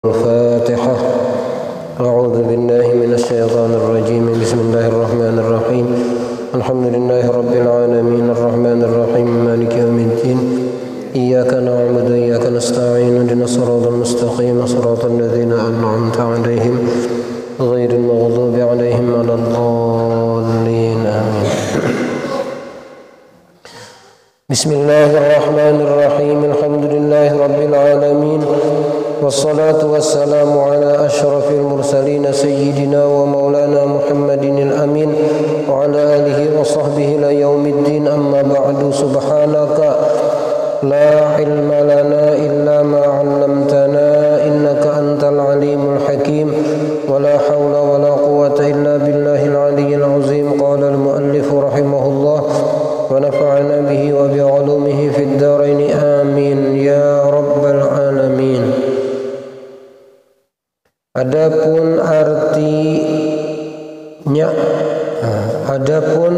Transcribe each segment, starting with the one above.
الفاتحة. أعوذ بالله من الشيطان الرجيم. بسم الله الرحمن الرحيم. الحمد لله رب العالمين الرحمن الرحيم مالك يوم الدين. إياك نعبد وإياك نستعين اهدنا الصراط المستقيم صراط الذين أنعمت عليهم غير المغضوب عليهم ولا الضالين آمين. بسم الله الرحمن الرحيم. الحمد لله رب العالمين والصلاة والسلام على أشرف المرسلين سيدنا ومولانا محمد الأمين وعلى آله وصحبه إلى يوم الدين. أما بعد، سبحانك لا علم لنا إلا ما علمتنا إنك أنت العليم الحكيم ولا حول ولا قوة إلا بالله العلي العظيم. قال المؤلف رحمه الله ونفعنا به وبعلومه في الدارين آمين يا رب العالمين. Adapun artinya, adapun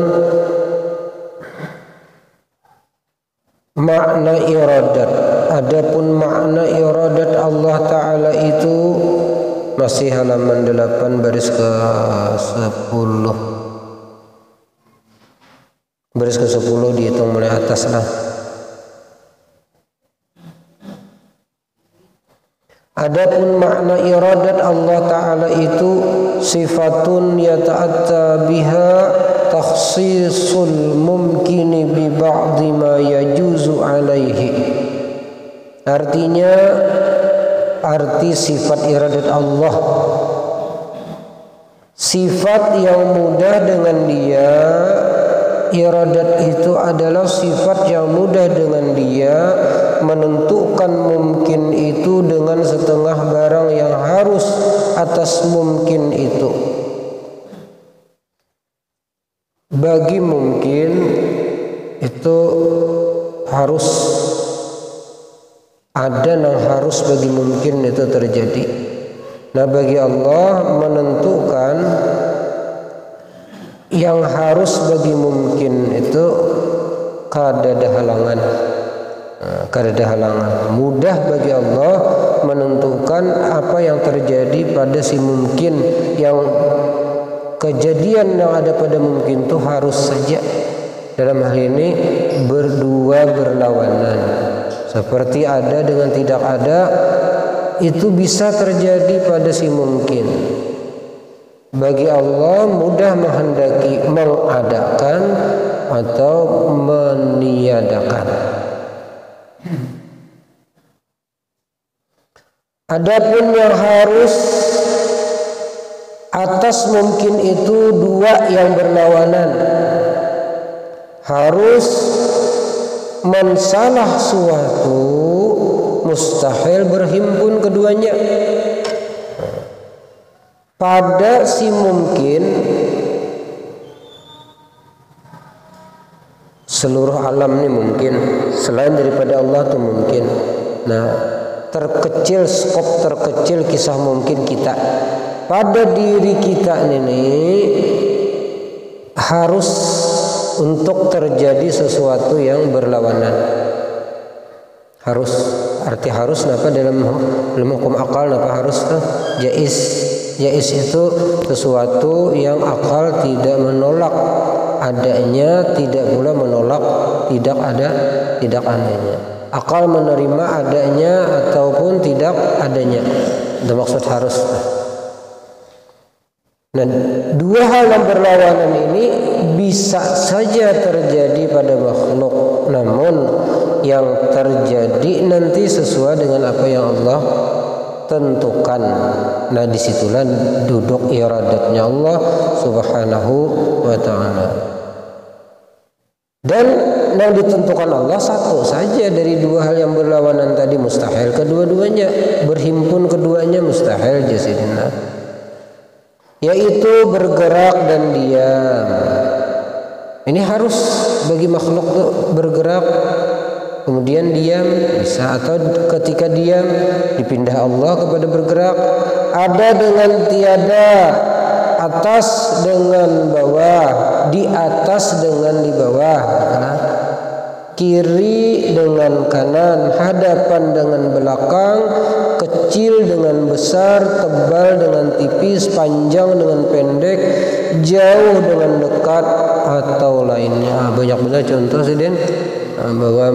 makna iradat, adapun makna iradat Allah Ta'ala itu masih halaman 8 baris ke 10. Baris ke 10 dihitung mulai atas lah. Adapun makna iradat Allah Ta'ala itu sifatun yata'atta biha takhsisul mumkini bi ba'di ma yajuzu alaihi. Artinya, arti sifat iradat Allah, sifat yang mudah dengan dia. Iradat itu adalah sifat yang mudah dengan dia menentukan mungkin itu dengan setengah barang yang harus atas mungkin itu. Bagi mungkin itu harus ada yang harus bagi mungkin itu terjadi. Nah, bagi Allah menentukan yang harus bagi mungkin itu kada ada halangan. Kada ada halangan. Mudah bagi Allah menentukan apa yang terjadi pada si mungkin, yang kejadian yang ada pada mungkin itu harus saja. Dalam hal ini berdua berlawanan. Seperti ada dengan tidak ada, itu bisa terjadi pada si mungkin. Bagi Allah mudah menghendaki mengadakan atau meniadakan. Adapun yang harus atas mungkin itu dua yang berlawanan. Harus mensalah suatu, mustahil berhimpun keduanya. Pada si mungkin, seluruh alam ini mungkin, selain daripada Allah itu mungkin. Nah, terkecil, skop terkecil kisah mungkin kita. Pada diri kita ini harus untuk terjadi sesuatu yang berlawanan. Harus, arti harus apa dalam hukum akal apa harus tuh jaiz. Jaiz itu sesuatu yang akal tidak menolak adanya, tidak pula menolak tidak adanya. Akal menerima adanya ataupun tidak adanya. Itu maksud harus. Nah, dua hal yang berlawanan ini bisa saja terjadi pada makhluk, namun yang terjadi nanti sesuai dengan apa yang Allah tentukan. Nah, disitulah duduk iradatnya Allah Subhanahu wa ta'ala. Dan yang ditentukan Allah satu saja dari dua hal yang berlawanan tadi, mustahil kedua-duanya, berhimpun keduanya mustahil jasidina, yaitu bergerak dan diam. Ini harus bagi makhluk tuh bergerak kemudian diam bisa, atau ketika diam dipindah Allah kepada bergerak. Ada dengan tiada, atas dengan bawah, di atas dengan di bawah. kiri dengan kanan, hadapan dengan belakang, kecil dengan besar, tebal dengan tipis, panjang dengan pendek, jauh dengan dekat atau lainnya. Banyak benar contoh sih Den, bahwa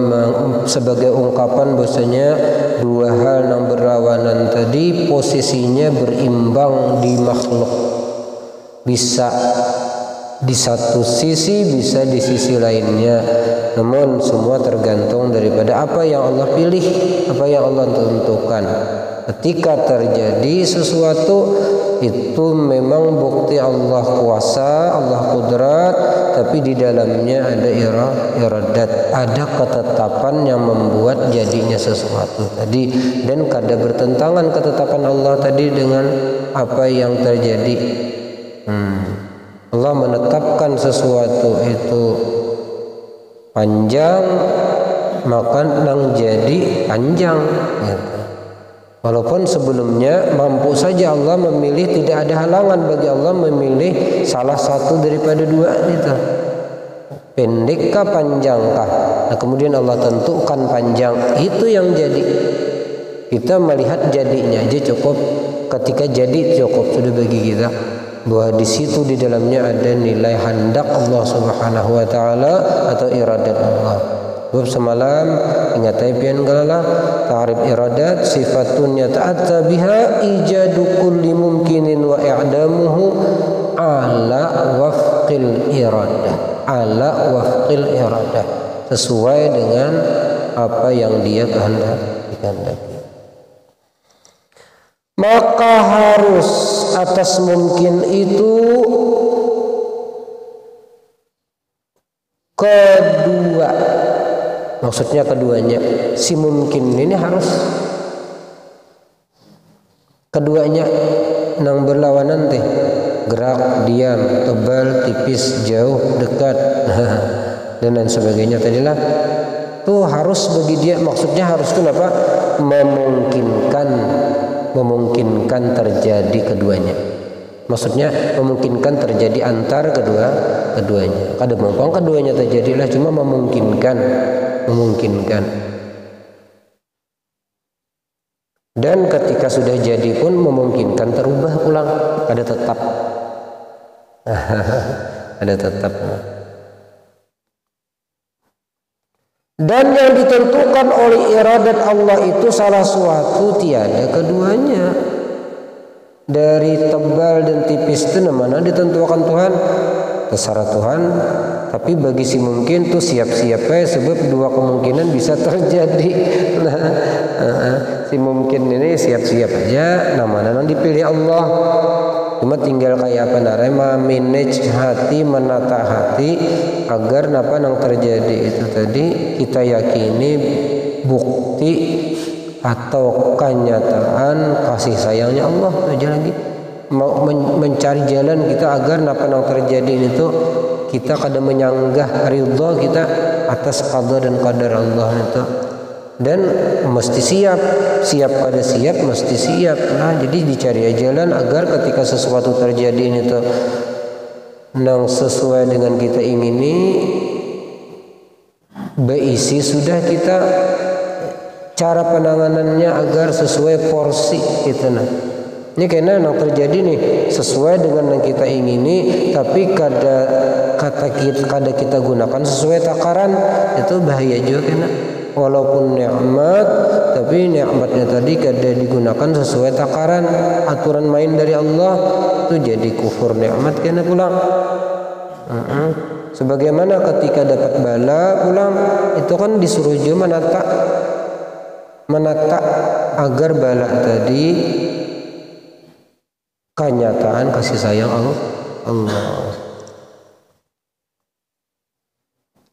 sebagai ungkapan bahwasanya dua hal yang berlawanan tadi posisinya berimbang di makhluk, bisa di satu sisi bisa di sisi lainnya, namun semua tergantung daripada apa yang Allah pilih, apa yang Allah tentukan. Ketika terjadi sesuatu itu memang bukti Allah kuasa, Allah kudrat, tapi di dalamnya ada iradat, ada ketetapan yang membuat jadinya sesuatu tadi, dan kada bertentangan ketetapan Allah tadi dengan apa yang terjadi. Allah menetapkan sesuatu itu panjang, maka nang jadi panjang gitu. Walaupun sebelumnya mampu saja Allah memilih, tidak ada halangan bagi Allah memilih salah satu daripada dua itu, pendekkah panjangkah. Nah kemudian Allah tentukan panjang, itu yang jadi. Kita melihat jadinya aja cukup, ketika jadi cukup sudah bagi kita, bahwa di situ di dalamnya ada nilai hendak Allah Subhanahu wa taala atau iradat Allah. Bab semalam ingat pian galala ta'rif iradat sifatun yata'atta biha ijadu kulli mumkinin wa i'damuhu ala wafqil iradah, ala wafqil iradah, sesuai dengan apa yang dia kehendaki. Maka harus atas mungkin itu kedua, maksudnya keduanya, si mungkin ini harus keduanya nang berlawanan teh, gerak, diam, tebal, tipis, jauh, dekat dan lain sebagainya tadilah tuh harus bagi dia, maksudnya harus itu apa? Memungkinkan terjadi keduanya. Maksudnya memungkinkan terjadi antar keduanya. Kada mumpang keduanya terjadilah, cuma memungkinkan. Dan ketika sudah jadi pun memungkinkan terubah ulang, ada tetap. Ada tetap. Dan yang ditentukan oleh iradat Allah itu salah suatu, tiada keduanya. Dari tebal dan tipis itu mana ditentukan Tuhan, terserah Tuhan. Tapi bagi si mungkin tuh siap-siap sebab dua kemungkinan bisa terjadi. Si mungkin ini siap-siap aja, namanya dipilih Allah. Cuma tinggal kayak apa narema manage hati, menata hati agar napa yang terjadi itu tadi kita yakini bukti atau kenyataan kasih sayangnya Allah aja lagi. Mau mencari jalan kita agar napa yang terjadi itu kita kada menyanggah ridha kita atas qada dan qadar Allah itu. Dan mesti siap kada siap mesti siap. Nah jadi dicari jalan agar ketika sesuatu terjadi ini tuh nang sesuai dengan kita ingini, beisi sudah kita cara penanganannya agar sesuai porsi kita. Nah ini karena yang terjadi nih sesuai dengan yang kita ingini, tapi kada kita gunakan sesuai takaran, itu bahaya juga kena. Walaupun nikmat, tapi nikmatnya tadi kada digunakan sesuai takaran, aturan main dari Allah, itu jadi kufur nikmat kena pulang. Sebagaimana ketika dapat bala pulang, itu kan disuruh juga menata agar bala tadi kenyataan kasih sayang Allah.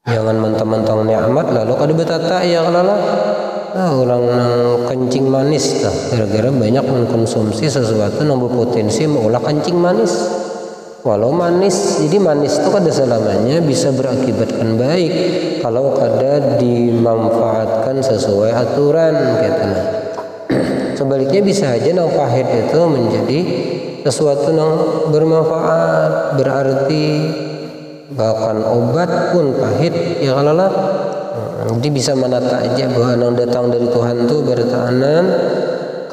Jangan mentang-mentang nikmat lalu kada betata ya kalala. Orang kencing manis tah, gara-gara banyak mengkonsumsi sesuatu yang berpotensi mengolah kencing manis. Walau manis, jadi manis itu kada selamanya bisa berakibatkan baik kalau kada dimanfaatkan sesuai aturan katanya. Sebaliknya bisa aja nang pahit itu menjadi sesuatu yang bermanfaat, berarti. Bahkan obat pun pahit ya kalala. Jadi bisa menata aja bahwa yang datang dari Tuhan tuh bertahanan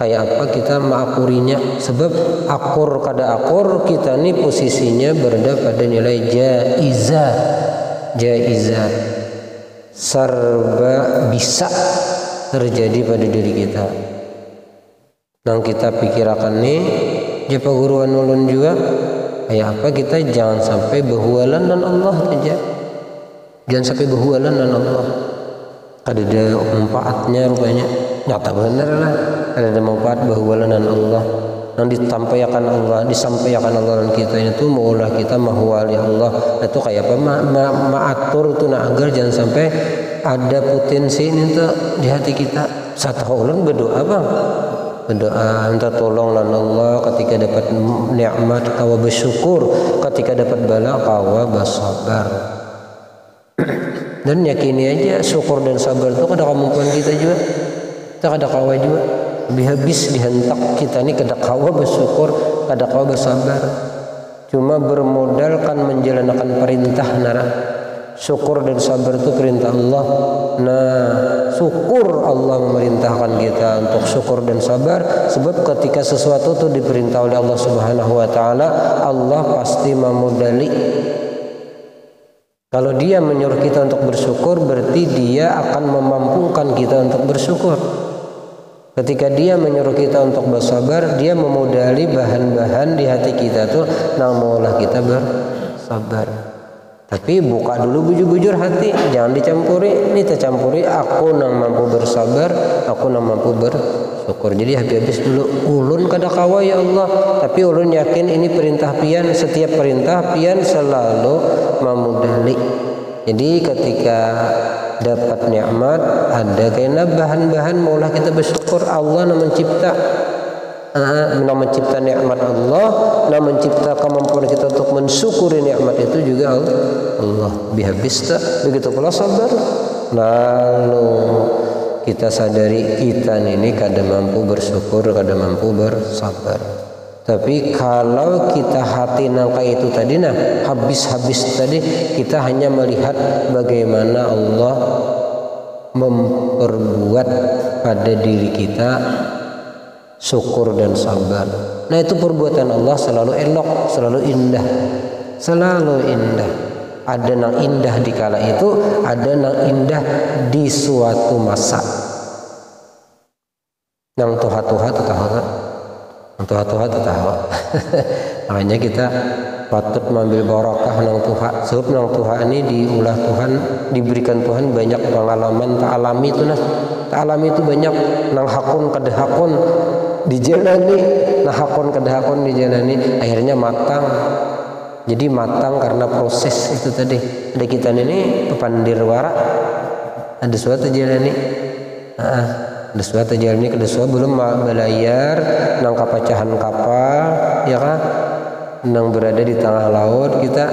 kayak apa kita mengakurinya. Sebab akur kada akur kita nih posisinya berada pada nilai jaizah. Serba bisa terjadi pada diri kita. Nang kita pikirkan nih japa guruan ulun juga kayak apa kita jangan sampai berhualan dan Allah aja. Jangan sampai berhualan dan Allah. Ada manfaatnya rupanya. Nyata bener lah. Ada manfaat berhualan dan Allah. Yang disampaikan Allah dan kita itu maulah kita mahwali Allah. Itu kayak apa? Maatur itu nak agar jangan sampai ada potensi ini tuh di hati kita. Satu ulun berdoa bang. Berdoa minta tolong lan Allah ketika dapat nikmat kawa bersyukur, ketika dapat bala kawa bersabar. Dan yakini aja syukur dan sabar itu kada kemampuan kita juga. Kita kada kawa juga. Lebih habis dihentak kita ini kada kawa bersyukur, kada kawa bersabar. Cuma bermodalkan menjalankan perintah nara. Syukur dan sabar itu perintah Allah. Nah, syukur Allah memerintahkan kita untuk syukur dan sabar. Sebab ketika sesuatu itu diperintah oleh Allah Subhanahu wa taala, Allah pasti memodali. Kalau dia menyuruh kita untuk bersyukur, berarti dia akan memampukan kita untuk bersyukur. Ketika dia menyuruh kita untuk bersabar, dia memodali bahan-bahan di hati kita tuh, nah maulah kita bersabar. Tapi buka dulu bujur-bujur hati, jangan dicampuri. Ini tercampuri aku nang mampu bersabar, aku nang mampu bersyukur. Jadi habis dulu ulun kada kawa ya Allah, tapi ulun yakin ini perintah pian, setiap perintah pian selalu memudali. Jadi ketika dapat nikmat ada kena bahan-bahan maulah kita bersyukur. Allah yang mencipta nikmat Allah, yang mencipta kemampuan kita untuk mensyukuri nikmat itu juga Allah. Bihabis tak begitu pula sabar. Lalu kita sadari kita ini kada mampu bersyukur, kada mampu bersabar. Tapi kalau kita hati nangka itu tadi habis tadi kita hanya melihat bagaimana Allah memperbuat pada diri kita syukur dan sabar. Nah itu perbuatan Allah selalu elok, selalu indah. Ada yang indah di kala itu, ada yang indah di suatu masa. Yang tuha-tuha tahu. Makanya kita patut mengambil barakah nang tuha. Sebab nang tuha ini diulah Tuhan, diberikan Tuhan banyak pengalaman ta'alami itu nah. Ta'alami itu banyak nang hakun kadahakun dijalani, nah hakun kadahakun dijalani, akhirnya matang. Jadi matang karena proses itu tadi. Ada kita ini pepandir warak, ada suatu jalani, ada suatu jalani, ada suatu belum belayar, nang kapacahan kapal, ya kan, nang berada di tengah laut kita,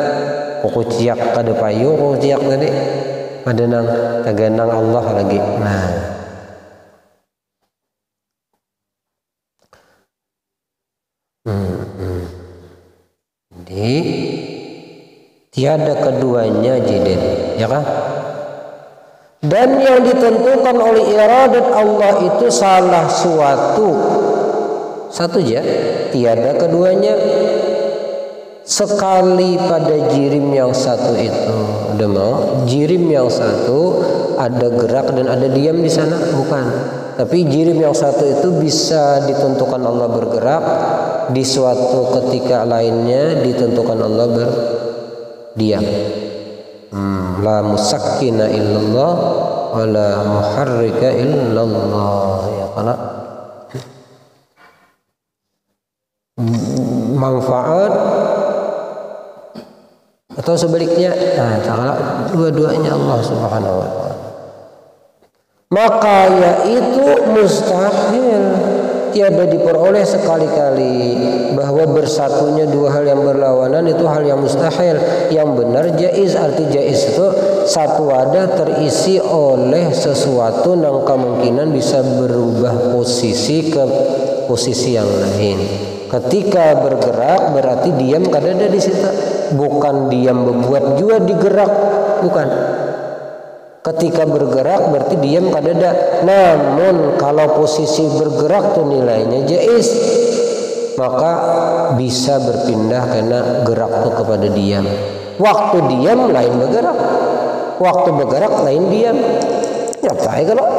kuciak kada payung, kuciak tadi, pada nang taganang Allah lagi. Nah. Jadi tiada keduanya jidin, ya kan? Dan yang ditentukan oleh iradat Allah itu salah satu aja, tiada keduanya. Sekali pada jirim yang satu itu, udah mau jirim yang satu ada gerak dan ada diam di sana, bukan? Tapi jirim yang satu itu bisa ditentukan Allah bergerak, di suatu ketika lainnya ditentukan Allah berdiam. La musakkina illallah wa la muharrika illallah, ya kana manfaat atau sebaliknya, dua-duanya Allah Subhanahu wa taala. Maka yaitu mustahil, tiada diperoleh sekali-kali. Bahwa bersatunya dua hal yang berlawanan itu hal yang mustahil. Yang benar jaiz, arti jaiz itu satu wadah terisi oleh sesuatu yang kemungkinan bisa berubah posisi ke posisi yang lain. Ketika bergerak berarti diam kada ada di situ. Bukan diam membuat juga digerak, bukan. Ketika bergerak berarti diam kadada. Namun kalau posisi bergerak tuh nilainya jaiz, maka bisa berpindah karena gerak tuh kepada diam. Waktu diam lain bergerak, waktu bergerak lain diam. Ya baik kalau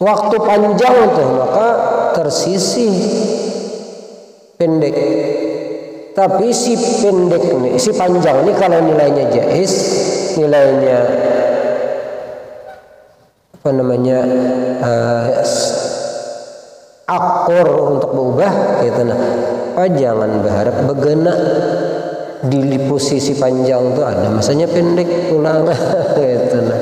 waktu panjang tuh maka tersisih pendek. Tapi si pendek nih, si panjang ini kalau nilainya jaiz, nilainya apa namanya akur untuk berubah gitu nah. Jangan berharap begena di posisi panjang tuh ada masanya pendek ulang gitu nah.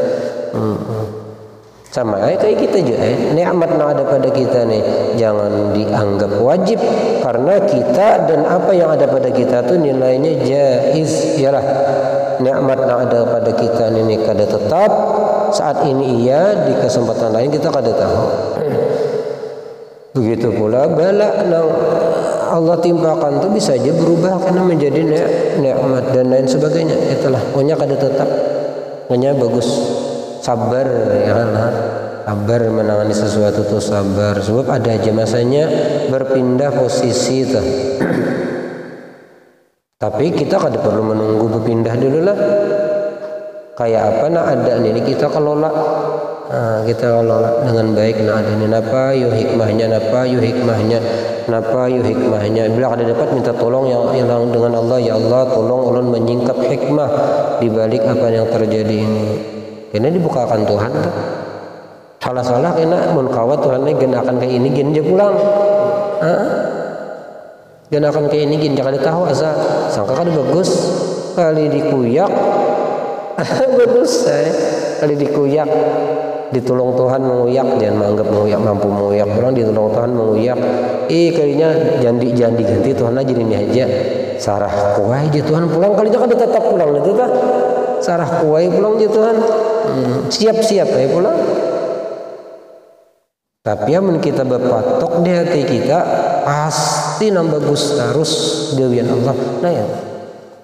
Sama kayak kita juga nikmat yang ada pada kita nih jangan dianggap wajib, karena kita dan apa yang ada pada kita tuh nilainya jaiz. Iyalah nikmat yang ada pada kita ini kada tetap saat ini iya, di kesempatan lain kita kada tahu. Begitu pula bala yang Allah timpakan tuh bisa aja berubah karena menjadi nikmat dan lain sebagainya. Itulah pokoknya kada tetap, pokoknya bagus. Sabar ya kan, sabar menangani sesuatu tuh sabar, sebab ada aja masanya berpindah posisi tuh. Tapi kita kada perlu menunggu berpindah dulu lah. Kayak apa nah ada ini kita kelola, kita kelola dengan baik. Nah ada ini napa yuk hikmahnya, napa yuk hikmahnya, napa yuk hikmahnya. Bila ada dapat minta tolong yang dengan Allah, ya Allah tolong ulun menyingkap hikmah di balik apa yang terjadi ini. Ini dibukakan Tuhan tuh. Salah-salah kena mun kawat Tuhan ini gen akan kayak ini gen aja pulang. Gen akan kayak ini gen jangan tahu asal sangka kan bagus kali dikuyak. Bagus kali dikuyak ditolong Tuhan menguyak, jangan menganggap menguyak mampu menguyak, pulang ditolong Tuhan menguyak. Kalinya jandi ganti Tuhan aja ini aja. Sarah kuai aja Tuhan pulang kalinya kan tetap pulang itu tah. Sarah kuai pulang aja Tuhan. Siap-siap ya pulang. Tapi amun kita berpatok di hati kita pasti nambah bagus terus dewian Allah. Nah ya.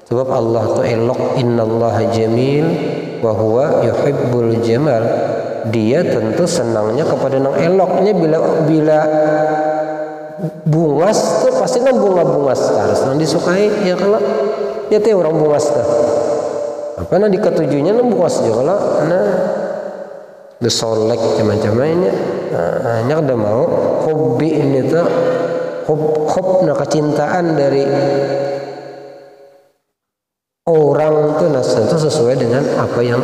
Sebab Allah tu elok, innallaha jamil wa huwa yuhibbul jamal. Dia tentu senangnya kepada nang eloknya. Bila bungas tuh pasti nang bunga-bungas terus nang disukai ya kalau dia teh orang bungas tuh. Apa nah di ketujuhnya nang bungas juga kalau nah desolek macam-macamnya. Hanya kada mau hobi ini tuh hob nah kecintaan dari orang tuh itu sesuai dengan apa yang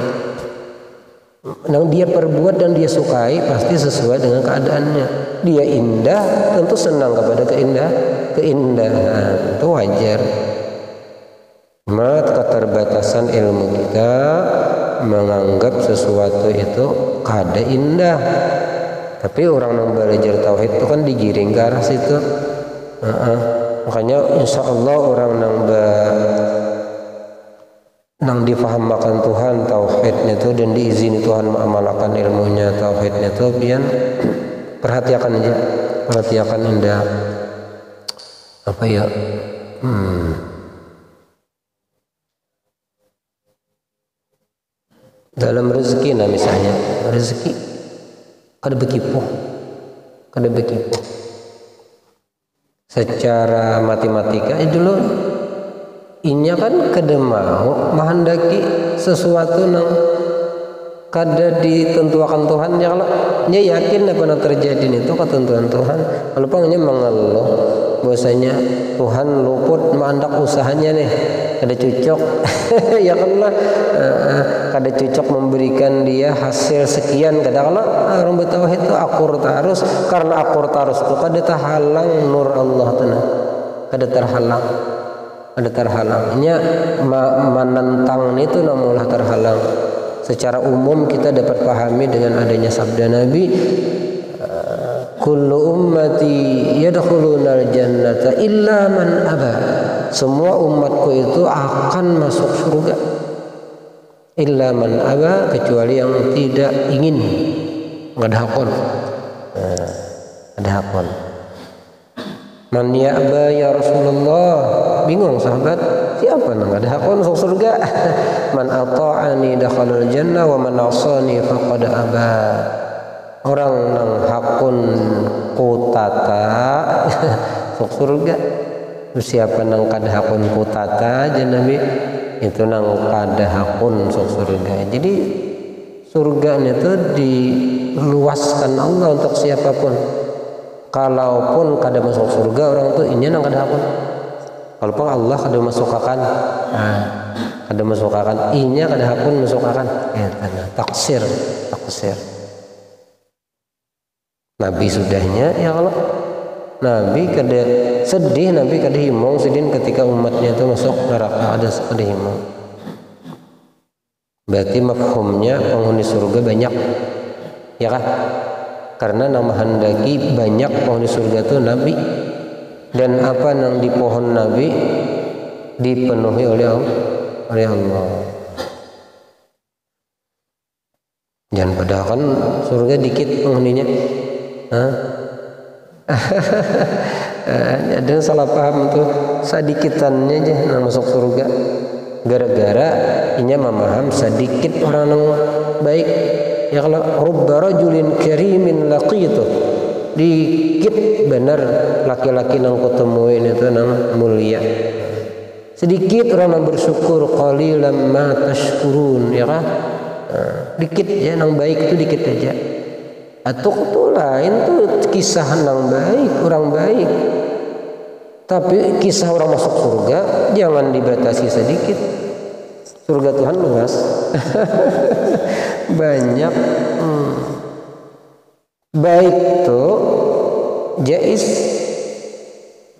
dia perbuat dan dia sukai, pasti sesuai dengan keadaannya. Dia indah tentu senang kepada keindahan, itu wajar. Keterbatasan ilmu kita menganggap sesuatu itu kada indah. Tapi orang yang belajar tauhid itu kan digiring ke arah situ. Makanya insya Allah orang yang difahamakan Tuhan tauhidnya itu dan diizini Tuhan mengamalkan ilmunya tauhidnya itu pian perhatikan aja, perhatikan indah apa ya dalam rezeki nah misalnya rezeki kada bekipuh secara matematika dulu inya kan kada mau menghendaki sesuatu nang kada ditentukan Tuhan ya kalau nya yakin apa yang terjadi itu ketentuan Tuhan. Kalau pangnya mengeluh bahwasanya Tuhan luput mandak usahanya nih kada cocok ya kan lah kada cocok memberikan dia hasil sekian kada kalau orang bertauhid itu akur terus, karena akur terus itu kada terhalang nur Allah tenang, kada terhalang. Ada terhalangnya menentang itu namulah terhalang. Secara umum kita dapat pahami dengan adanya sabda Nabi, kullu ummati yadkhulunal jannata illa man aba. Semua umatku itu akan masuk surga illa man aba, kecuali yang tidak ingin. Ada hakon. Ada hakon. Man ya'ba ya Rasulullah, bingung sahabat, berarti apa nang kada hakun masuk surga. Man ata'ani dakhalal jannah wa man 'asani faqad aba. Orang nang hakun kutata masuk surga. Siapa nang kada hakun kutata aja Nabi itu nang kada hakun masuk surga. Jadi surga itu diluaskan Allah untuk siapapun. Kalaupun kada masuk surga orang tuh ini nang kada hakun. Kalaupun Allah kada masukkan, kada masukkan, inya kada hakun masukkan. Taksir. Nabi sudahnya ya Allah. Nabi kada sedih, Nabi kada himong sedih ketika umatnya itu masuk neraka, ada himong. Berarti mafhumnya penghuni surga banyak, ya kan? Karena nama handaki banyak penghuni surga itu Nabi, dan apa yang di pohon Nabi dipenuhi oleh Allah. Jangan padahal kan surga dikit penghuninya. Ada salah paham tuh sedikitannya aja yang masuk surga. Gara-gara inya memaham sedikit orang yang baik. Ya kalau rubba rajulin karimin laqitu, dikit benar laki-laki nang kutemuin itu nang mulia. Sedikit orang yang bersyukur, qalilan ma tashkurun, ya kan? Dikit ya nang baik itu dikit aja. Atau itu lain tuh kisah nang baik, orang baik. Tapi kisah orang masuk surga jangan dibatasi sedikit. Surga Tuhan luas. Banyak. Baik tuh jais.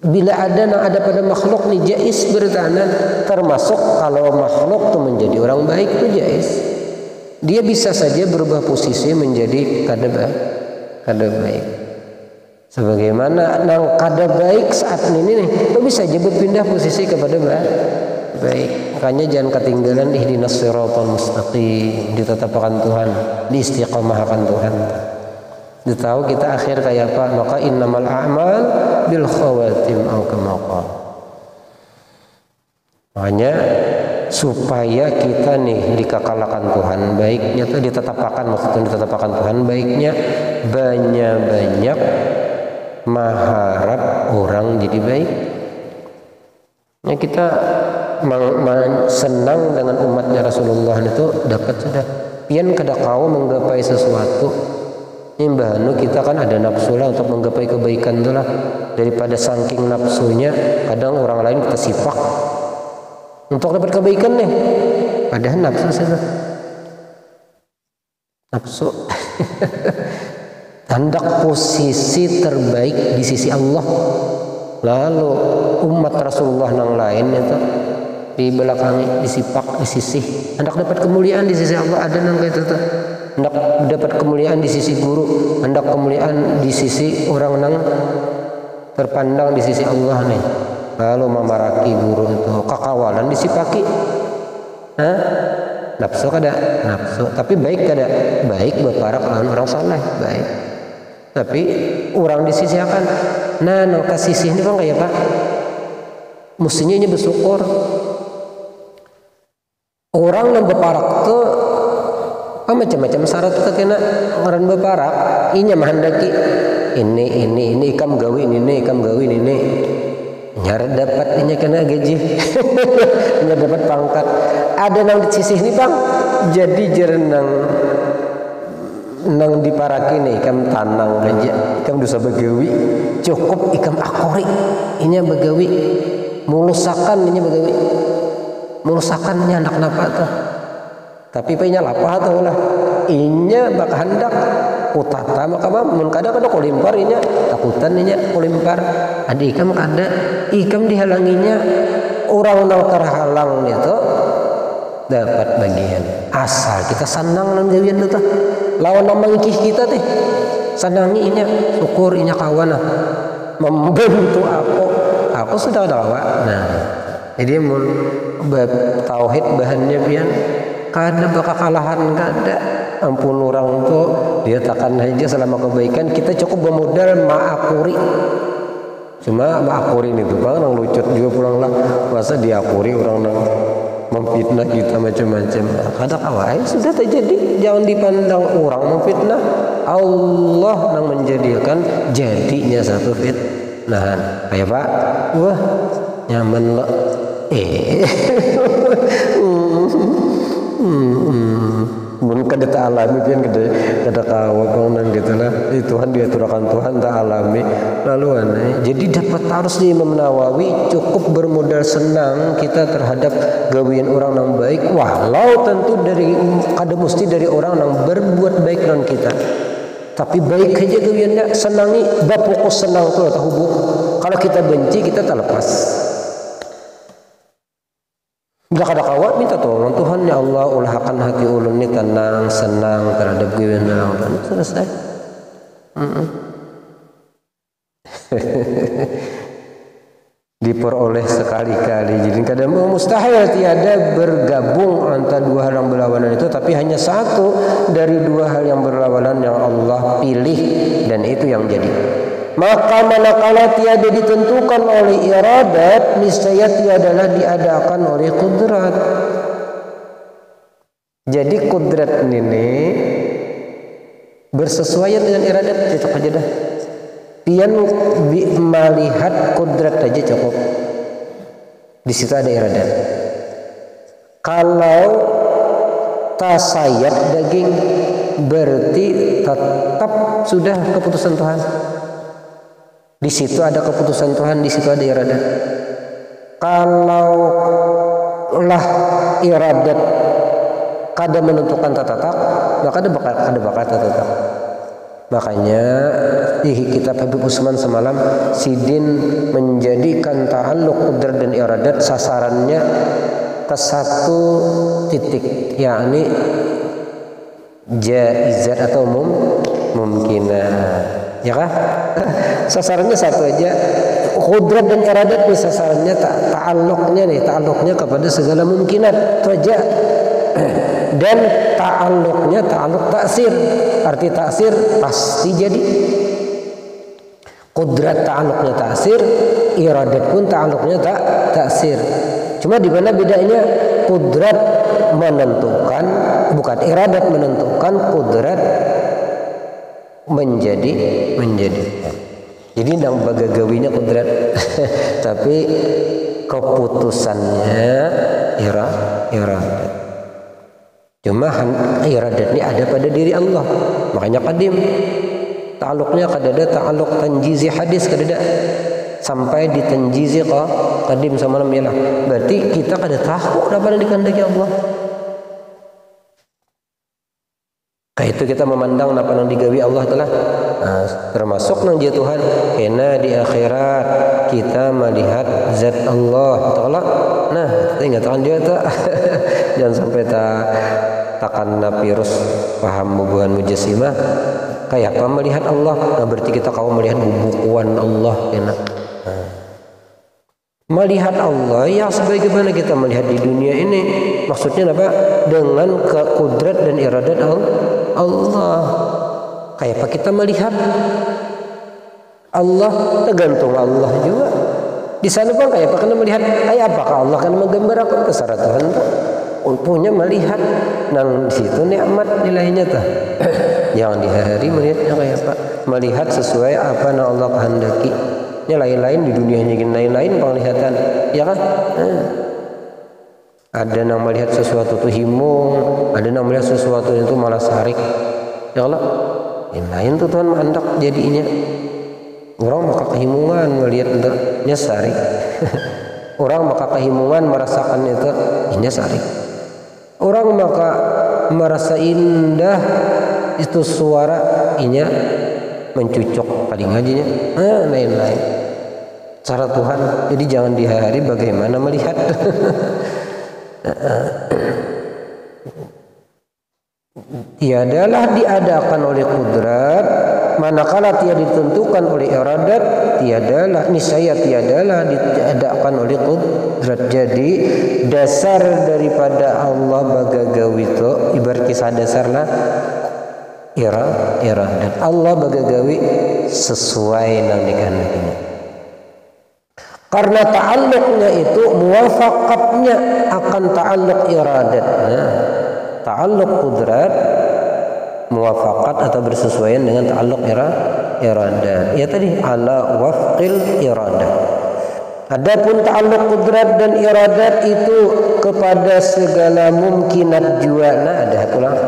Bila ada pada makhluk nih jais bertahanan, termasuk kalau makhluk tuh menjadi orang baik tuh jais. Dia bisa saja berubah posisi menjadi kada baik. Sebagaimana nang kada baik saat ini nih, itu bisa aja berpindah posisi kepada baik. Makanya jangan ketinggalan ihdinas siratal mustaqim, ditetapkan Tuhan, diistiqomahkan Tuhan. Ditahu kita akhir kayak apa, maka innamal a'mal bil khawatim au kama qala. Makanya supaya kita nih dikekalakan Tuhan baiknya tuh ditetapkan, maksudnya ditetapkan Tuhan baiknya banyak mengharap orang jadi baik. Ya kita senang dengan umatnya Rasulullah itu dapat sudah. Pian kada kau menggapai sesuatu. Imbahanu kita kan ada nafsu lah untuk menggapai kebaikan itulah. Daripada saking nafsunya kadang orang lain kita sifak untuk dapat kebaikan nih. Padahal nafsu saja. Nafsu. Hendak posisi terbaik di sisi Allah. Lalu umat Rasulullah yang lain itu di belakang disipak di sisi hendak dapat kemuliaan di sisi Allah, ada yang kayak itu hendak dapat kemuliaan di sisi guru, hendak kemuliaan di sisi orang yang terpandang di sisi Allah nih. Lalu memaraki guru itu kakawalan disipaki. Nafsu kada nafsu, tapi baik kada baik berparak lawan orang saleh baik. Tapi orang disisiakan. Nah, nang kasih ini bang kayak Pak. Mestinya ini bersyukur. Orang yang berparak tuh macam-macam syarat kita kena orang berparak. Inya mahandaki ini ikam gawin ini ikam gawin ini. Nyara dapat inya kena gaji. Nyara dapat pangkat. Ada nang di sisi ini bang. Jadi jerenang nang diparaki nih ikam tanang aja ikam dosa begawi cukup ikam akori inya begawi mulusakan inya begawi mulusakan nya hendak napa tuh tapi penya lapah tuh lah inya bak hendak utata maka mun kada kulimpar inya takutan inya kulimpar ada ikam kada ikam dihalanginya orang nang terhalang itu dapat bagian asal kita senang nang gawian itu lawan nama ngikih kita teh senangi inya syukur inya kawan membantu aku sudah dawa. Nah jadi mun tauhid bahannya pian kada bakal kalahan kada ampun orang tuh dia takkan aja selama kebaikan kita cukup bermodal maakuri Cuma akurin itu bang, nang lucut juga pulang lah. Masa diakuri orang nang memfitnah kita macam-macam. Kadang awal sudah terjadi, jangan dipandang orang memfitnah. Allah nang menjadikan jadinya satu fitnahan. Kayak Pak, wah nyaman lo. Mun kada tak alami pian kada kawak nang gitu lah. Tuhan diaturakan Tuhan tak alami lalu aneh. Jadi dapat harus di Imam Nawawi cukup bermodal senang kita terhadap gawian orang yang baik, walau tentu dari kada mesti dari orang yang berbuat baik dengan kita. Tapi baik aja gawiannya, senangi bab fokus senang tuh atau hubung. Kalau kita benci kita tak lepas. Bila kada kawat minta tolong Tuhan, ya Allah ulahkan hati ulun ini tenang, senang terhadap gawean orang. Selesai. Diperoleh sekali-kali. Jadi kadang mustahil tiada bergabung antara dua hal yang berlawanan itu, tapi hanya satu dari dua hal yang berlawanan yang Allah pilih dan itu yang jadi. Maka manakala tiada ditentukan oleh iradat, niscaya tiadalah diadakan oleh kudrat. Jadi kudrat ini bersesuaian dengan iradat, cocok aja dah. Pian melihat kudrat aja cukup. Di situ ada iradat. Kalau tasayat daging berarti tetap sudah keputusan Tuhan. Di situ ada keputusan Tuhan, di situ ada iradat. Kalau lah iradat kada menentukan tatatak, maka ada bakal tatatak. Makanya di kitab Habib Usman semalam Sidin menjadikan ta'alluq qudrat dan iradat sasarannya ke satu titik, yakni jaizat atau mumkinah. Ya kah? Sasarannya satu aja. Qudrat dan iradat nih sasarannya ta'alluqnya kepada segala mungkinat. Itu aja. Dan ta'alluqnya ta'alluq taksir. Arti taksir pasti jadi. Qudrat ta'alluqnya taksir, iradat pun ta'alluqnya taksir. Cuma di mana bedanya? Qudrat menentukan, bukan iradat menentukan, qudrat menjadi. Jadi nang bagagawinya kudrat tapi keputusannya iradat. Cuma iradat ini ada pada diri Allah. Makanya qadim ta'alluqnya kadada ta'alluq tanjizi hadis kadada sampai di tanjizi qadim sama namanya. Berarti kita kada tahu apa yang dikehendaki Allah. Kayak itu kita memandang apa yang digawi Allah telah termasuk nang dia Tuhan kena di akhirat kita melihat zat Allah Ta'ala. Nah kita ingatkan dia tak jangan sampai takkan virus paham bubuhan mujassimah kayak apa melihat Allah. Nah berarti kita kau melihat bubukuan Allah kena. Melihat Allah ya sebagaimana kita melihat di dunia ini. Maksudnya apa? Dengan kudrat dan iradat Allah. Kayak apa kita melihat Allah? Tergantung Allah juga. Di sana pun kayak apa kena melihat? Kayak apakah Allah akan menggambarkan kesara Tuhan? Punya melihat. Nang di situ nikmat nilainya tuh. Jangan di hari melihatnya kayak apa? Melihat sesuai apa yang Allah kehendaki. Ini lain-lain di dunianya lain-lain penglihatan, ya kan? Ada yang melihat sesuatu itu himung, ada yang melihat sesuatu itu malah sarik. Ya Allah, yang lain tuh Tuhan mandak jadinya. Orang maka kehimungan melihat itu sarik. Orang maka kehimungan merasakan itu sarik. Orang maka merasa indah itu suara inya mencucuk paling ajinya lain-lain cara Tuhan. Jadi jangan di hari bagaimana melihat. Tiadalah diadakan oleh kudrat manakala tiada ditentukan oleh iradat, tiadalah niscaya tiadalah diadakan oleh kudrat. Jadi dasar daripada Allah bagagawi itu ibarat kisah dasarlah iradat Allah bagagawi sesuai nang dikehendakinya. Karena ta'alluqnya itu muwafaqatnya akan ta'alluq iradat. Nah, ta'alluq qudrat muwafaqat atau bersesuaian dengan ta'alluq iradat. Ya tadi ala wafqil iradat. Adapun ta'alluq qudrat dan iradat itu kepada segala mungkinat jua. Nah, ada pulang.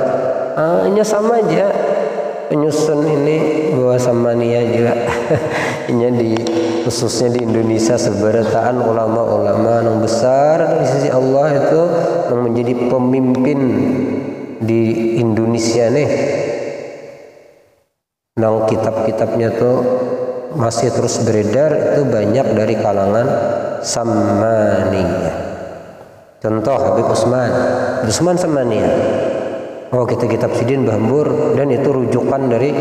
Ini sama aja. Penyusun ini bahwa samania juga. Ini di khususnya di Indonesia seberataan ulama-ulama yang besar di sisi Allah itu yang menjadi pemimpin di Indonesia nih. Nang kitab-kitabnya tuh masih terus beredar, itu banyak dari kalangan Samaniyah. Contoh Habib Usman Samaniyah. Oh, kita kitab Sidin Bahambur, dan itu rujukan dari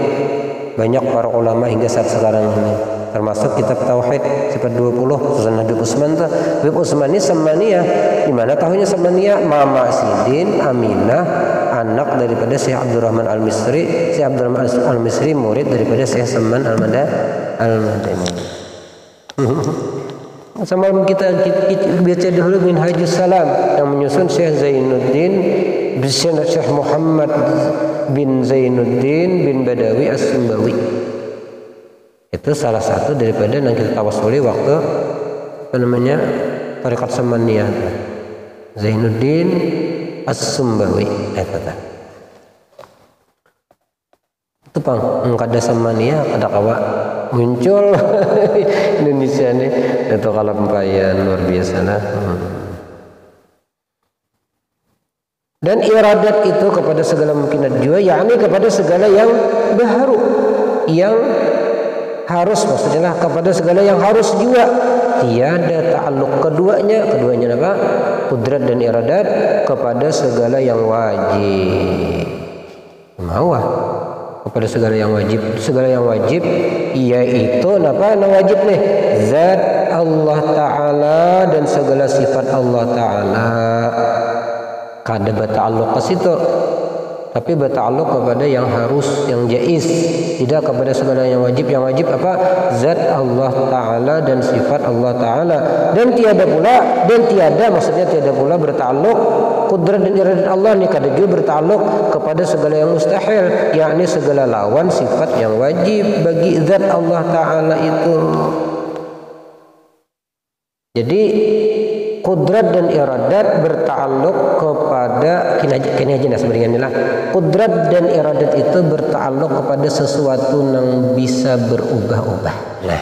banyak para ulama hingga saat sekarang ini. Termasuk kitab Tauhid sifat 20 Sunan Habib Usman tuh. Habib Usman ini Samaniyah. Di mana tahunya Samaniyah? Mama Sidin Aminah, anak daripada Syekh Abdurrahman Al-Misri. Syekh Abdurrahman Al-Misri murid daripada Syekh Saman Al-Madani. Sama kita baca dahulu Minhajus Salam yang menyusun Syekh Zainuddin bin Syekh Muhammad bin Zainuddin bin Badawi As-Sumbawi. Itu salah satu daripada yang kita tawasuli waktu Tarekat Samaniyah. Zainuddin As-Sumbawi. Itu pang kada Samaniyah kada kawa muncul Indonesia nih. Itu kalau pempayan luar biasa lah. Dan iradat itu kepada segala mungkinat jua, yakni kepada segala yang baharu, yang harus, maksudnya kepada segala yang harus jua. Tiada ta'alluq keduanya apa? Qudrat dan iradat kepada segala yang wajib. Mau kepada segala yang wajib yaitu apa yang wajib nih? Zat Allah Ta'ala dan segala sifat Allah Ta'ala. Kada berta'alluq ke situ, tapi berta'alluq kepada yang harus, yang jaiz, tidak kepada segala yang wajib. Yang wajib apa? Zat Allah Ta'ala dan sifat Allah Ta'ala. Dan tiada maksudnya tiada pula berta'alluq qudrat dan iradat Allah ni kada juga berta'alluq kepada segala yang mustahil, yakni segala lawan sifat yang wajib bagi zat Allah Ta'ala itu. Jadi qudrat dan iradat berta'alluq kepada kini aja sebenarnya inilah. Qudrat dan iradat itu berta'alluq kepada sesuatu yang bisa berubah-ubah. Nah,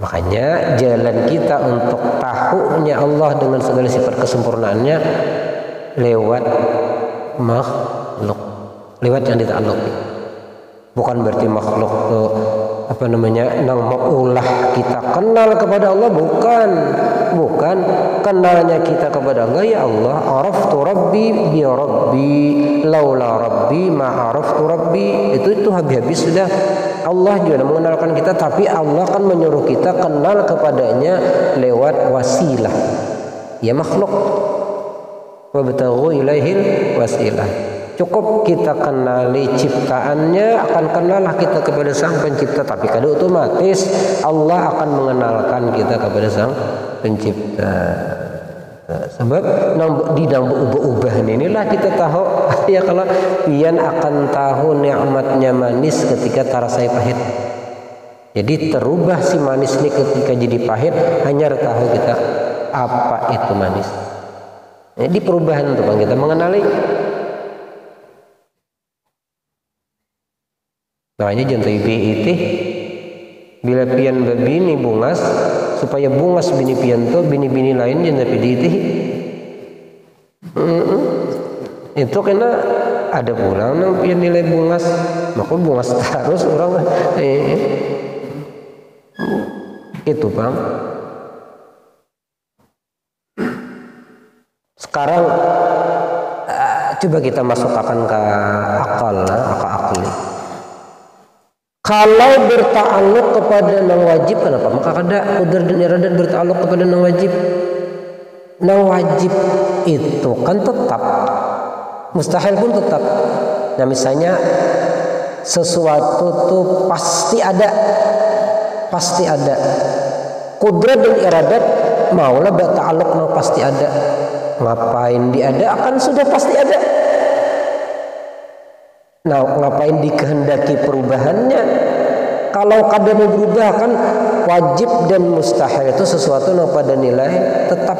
makanya jalan kita untuk tahunya Allah dengan segala sifat kesempurnaannya lewat makhluk, lewat yang dita'alluqi. Bukan berarti makhluk itu nang maulah kita kenal kepada Allah, bukan kenalnya kita kepada Allah. Ya Allah, araftu rabbi bi rabbi, laula rabbi ma araftu rabbi. Itu habis sudah. Allah juga mengenalkan kita, tapi Allah kan menyuruh kita kenal kepadanya lewat wasilah, ya makhluk. Wabtaghu ilaihil wasilah. Cukup kita kenali ciptaannya, akan kenalah kita kepada sang pencipta. Tapi kada otomatis Allah akan mengenalkan kita kepada sang pencipta. Sebab di nang ubah-ubah inilah kita tahu ya, kalau pian akan tahu nikmatnya manis ketika tarasai pahit. Jadi terubah si manis ini ketika jadi pahit, hanya tahu kita apa itu manis. Jadi perubahan itu bang, kita mengenali. Makanya jantan itu bila pian babini bungas, supaya bungas bini pian to bini-bini lain jantan itu itu kena ada pulang nang pian nilai bungas, maka bungas terus orang itu bang. Sekarang coba kita masukkan ke akal, akli. Kalau berta'alluq kepada nang wajib, kenapa? Maka kada qudrat dan iradat berta'alluq kepada nang wajib. Nang wajib itu kan tetap, mustahil pun tetap. Nah misalnya sesuatu tuh pasti ada, pasti ada. Kudrat dan iradat maulah berta'alluq no pasti ada. Ngapain diadakan sudah pasti ada. Nah, ngapain dikehendaki perubahannya? Kalau kada mau berubah kan wajib dan mustahil itu sesuatu yang pada nilai tetap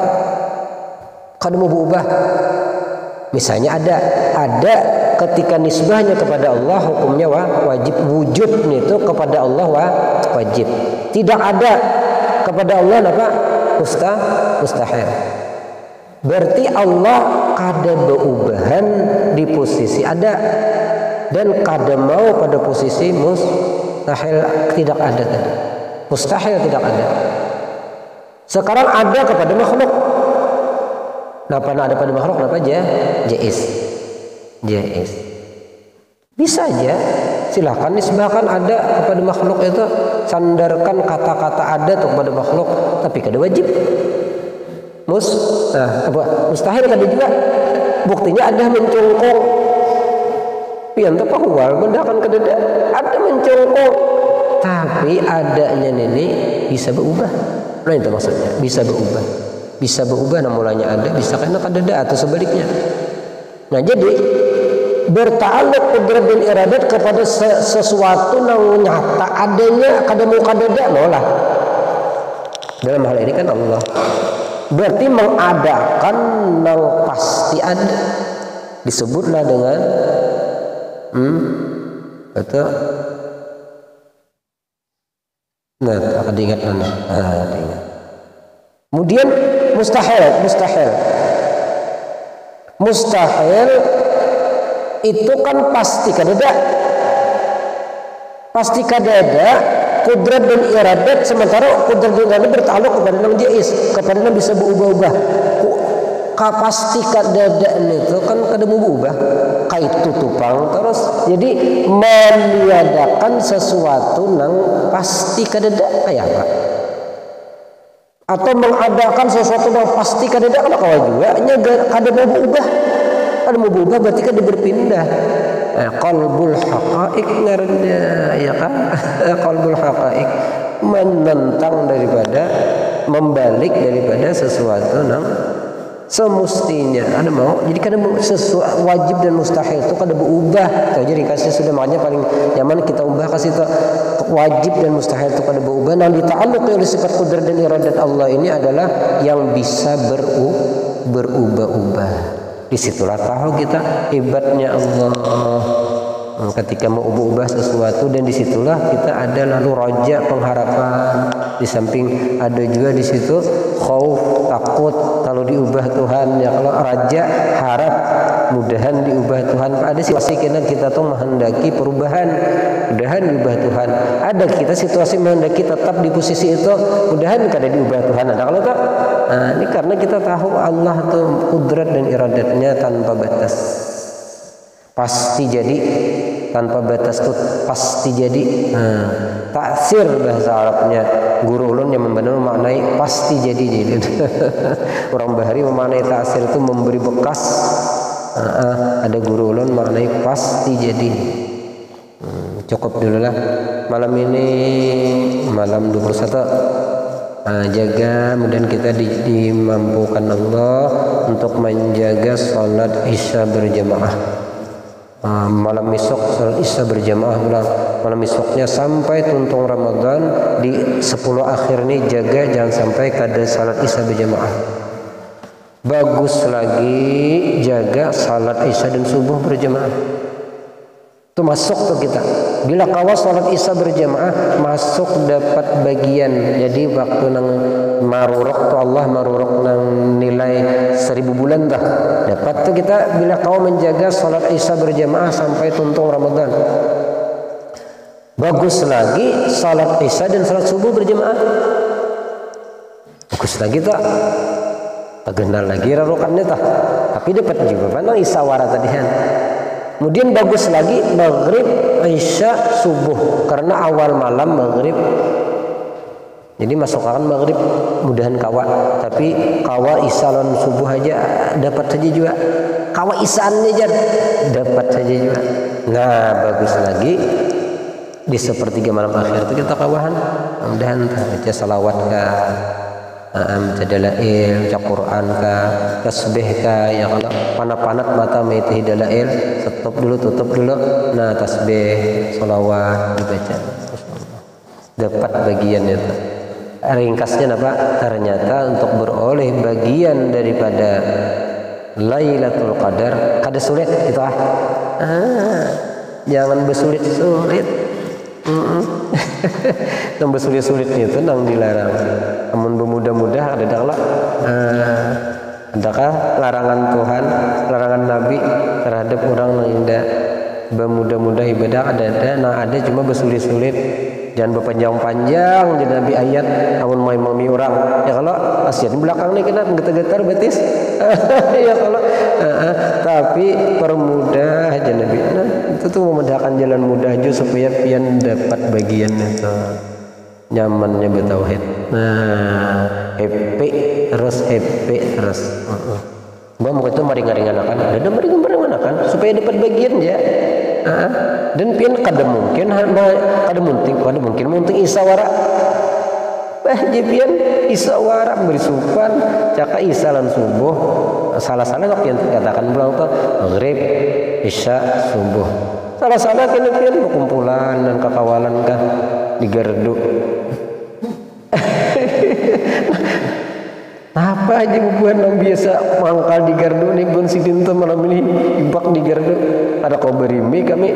kada mau berubah. Misalnya ada ketika nisbahnya kepada Allah hukumnya wajib, wujud itu kepada Allah wajib. Tidak ada kepada Allah apa? Mustahil. Berarti Allah kada berubahan di posisi ada dan kada mau pada posisi mustahil tidak ada tadi. Mustahil tidak ada. Sekarang ada kepada makhluk. Kenapa ada pada makhluk? Kenapa aja? Jaiz. Bisa aja. Silahkan nisbahkan ada kepada makhluk itu, sandarkan kata-kata ada kepada makhluk, tapi kada wajib. Mustahil kada juga. Buktinya ada mencungkung. Pian tu pahwal mendakan kedada ada mencungkung. Tapi adanya ini bisa berubah. Nah itu maksudnya, bisa berubah. Bisa berubah namanya ada, bisa karena kadada atau sebaliknya. Nah jadi berta'alluq qudrat dan iradat kepada sesuatu yang nyata adanya kada mau kadada lah. Dalam hal ini kan Allah. Berarti mengadakan yang pasti ada. Disebutlah dengan betul. Nah, akan diingat mana? Diingat. Kemudian mustahil itu kan pasti kadada. Pasti kadada kudrat dan iradat, sementara kudrat dan iradat bertakluk kepada yang jaiz, kepada yang bisa berubah-ubah. Pasti kadada itu kan kada mau berubah. Kait tutupang terus. Jadi meniadakan sesuatu yang pasti kadada kayak apa? Atau mengadakan sesuatu yang pasti kadada kada kawa juga nya kada mau berubah. Kada mau berubah berarti kada berpindah. Qalbul haqaiq ngarannya ya kan? Qalbul haqaiq menentang daripada membalik daripada sesuatu yang semestinya ada mau. Jadi kada wajib dan mustahil itu kada berubah. Jadi kasih sudah makanya paling nyaman kita ubah kasih itu wajib dan mustahil itu kada berubah. Nah dita'alluqi oleh sifat qudrat dan iradat Allah ini adalah yang bisa berubah-ubah. Disitulah tahu kita hebatnya Allah ketika mau ubah sesuatu, dan disitulah kita ada lalu raja pengharapan. Di samping ada juga di situ khauf takut kalau diubah Tuhan ya. Kalau raja harap mudahan diubah Tuhan. Ada situasi kita tuh menghendaki perubahan, mudahan diubah Tuhan. Ada kita situasi menghendaki tetap di posisi itu, mudahan kada diubah Tuhan. Ada kalau tak ini karena kita tahu Allah tuh kudrat dan iradatnya tanpa batas, pasti jadi. Tanpa batas tuh pasti jadi. Taksir bahasa Arabnya guru ulun yang membenar memaknai pasti jadi. Orang Bahari memaknai taksir itu memberi bekas. Ada guru ulun maknai pasti jadi. Cukup dulu lah malam ini, malam 21. Jaga kemudian kita dimampukan Allah untuk menjaga salat Isya berjamaah. Malam besok salat Isya berjamaah ulang. Malam besoknya sampai tuntung Ramadan di 10 akhir nih jaga jangan sampai kada salat Isya berjamaah. Bagus lagi jaga salat Isya dan subuh berjamaah. Itu masuk tuh kita. Bila kawas salat Isya berjamaah masuk dapat bagian. Jadi waktu nang marurok tuh Allah marurok nang nilai 1000 bulan dah. Dapat tuh kita bila kau menjaga salat Isya berjamaah sampai tuntung Ramadan. Bagus lagi salat Isya dan salat subuh berjamaah. Bagus lagi tak? Tergenal lagi rarukannya tak? Tapi dapat juga mana Isya wara tadian. Kemudian bagus lagi maghrib, isya, subuh, karena awal malam maghrib. Jadi masukkan maghrib mudahan kawa, tapi kawa isya dan subuh aja dapat saja juga. Kawa isyaannya aja dapat saja juga. Nah bagus lagi di sepertiga malam akhir itu kita kawahan mudah-mudahan baca salawat ka, baca dalail, baca Quran ka, tasbih ka. Ya kalau panat-panat mata meti dalail, stop dulu, tutup dulu. Nah tasbih, salawat dibaca. Dapat bagian itu. Ringkasnya apa? Ternyata untuk beroleh bagian daripada Lailatul Qadar kada sulit itu jangan bersulit-sulit. Yang bersulit-sulit itu nang dilarang. Namun bermudah-mudah adakah larangan Tuhan, larangan Nabi terhadap orang yang tidak bermudah-mudah ibadah ada cuma bersulit-sulit. Jangan berpanjang-panjang di Nabi ayat namun mami orang. Ya kalau asian belakang nih kena getar-getar betis. Ya kalau tapi permudah aja Nabi. Nah, itu tuh memudahkan jalan mudah aja supaya pian dapat bagian itu nyamannya bertauhid. Nah, happy terus. Gua mau itu maringan-ringan ada maringan-maringan supaya dapat bagian ya. Dan pian kada mungkin isawara jipian isawara berisupan caka isa lan subuh salah-salah pian katakan bilang tuh maghrib isya subuh salah-salah kena pian berkumpulan dan kakawalan kan di gardu. Apa aja bubuhan yang biasa mangkal di gardu nih bun sidin tuh malam ini ibak di gardu ada kau berimi kami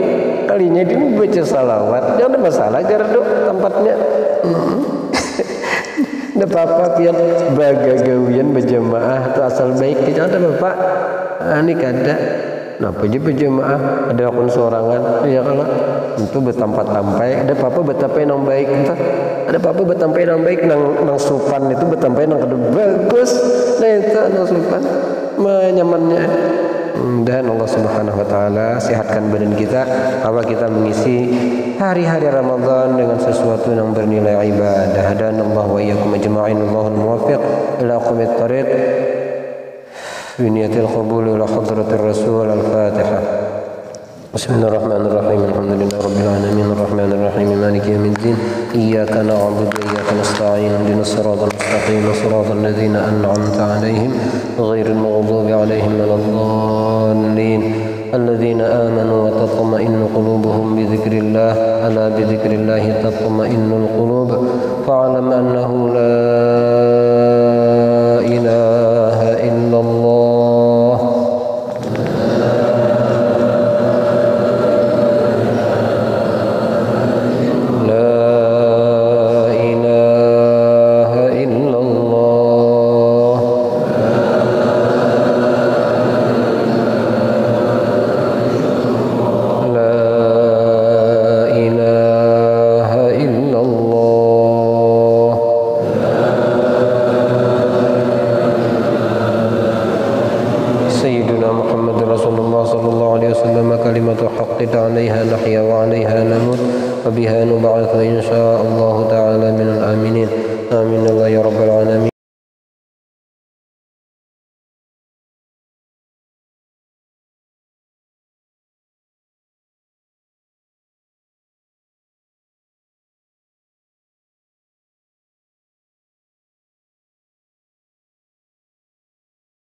kalinya ini baca salawat jangan ada masalah gardu tempatnya. Ada apa-apa pian bagagawian berjamaah atau asal baik jangan ada bapak ini kada kenapa aja berjamaah ada akun sorangan ya kalau itu bertempat lampai ada apa-apa betapa yang baik entah ada apa-apa betampai yang baik nang supan itu betampai nang kedua bagus nah itu nang supan menyamannya. Dan Allah Subhanahu wa taala sehatkan badan kita bahwa kita mengisi hari-hari Ramadan dengan sesuatu yang bernilai ibadah. Dan Allah wa iyyakum ajma'in Allahul muwaffiq ila aqwamit thariq fi niyatil qabul ila hadratir rasul al-fatihah. Bismillahirrahmanirrahim. Alhamdulillahirabbil alamin arrahmanir rahim maliki yaumiddin iyyaka na'budu wa iyyaka nasta'in ihdinas siratal mustaqim siratal ladzina an'amta 'alaihim ghairil maghdubi 'alaihim waladdallin alladzina amanu wa tatma'innu qulubuhum bi dzikrillah ala bi dzikrillah tatma'innul qulub fa'lam annahu la ilaha illallah. عليها نحيا وعليها نموت وبها نبعث إن شاء الله تعالى من الآمنين آمين الله يا رب العالمين.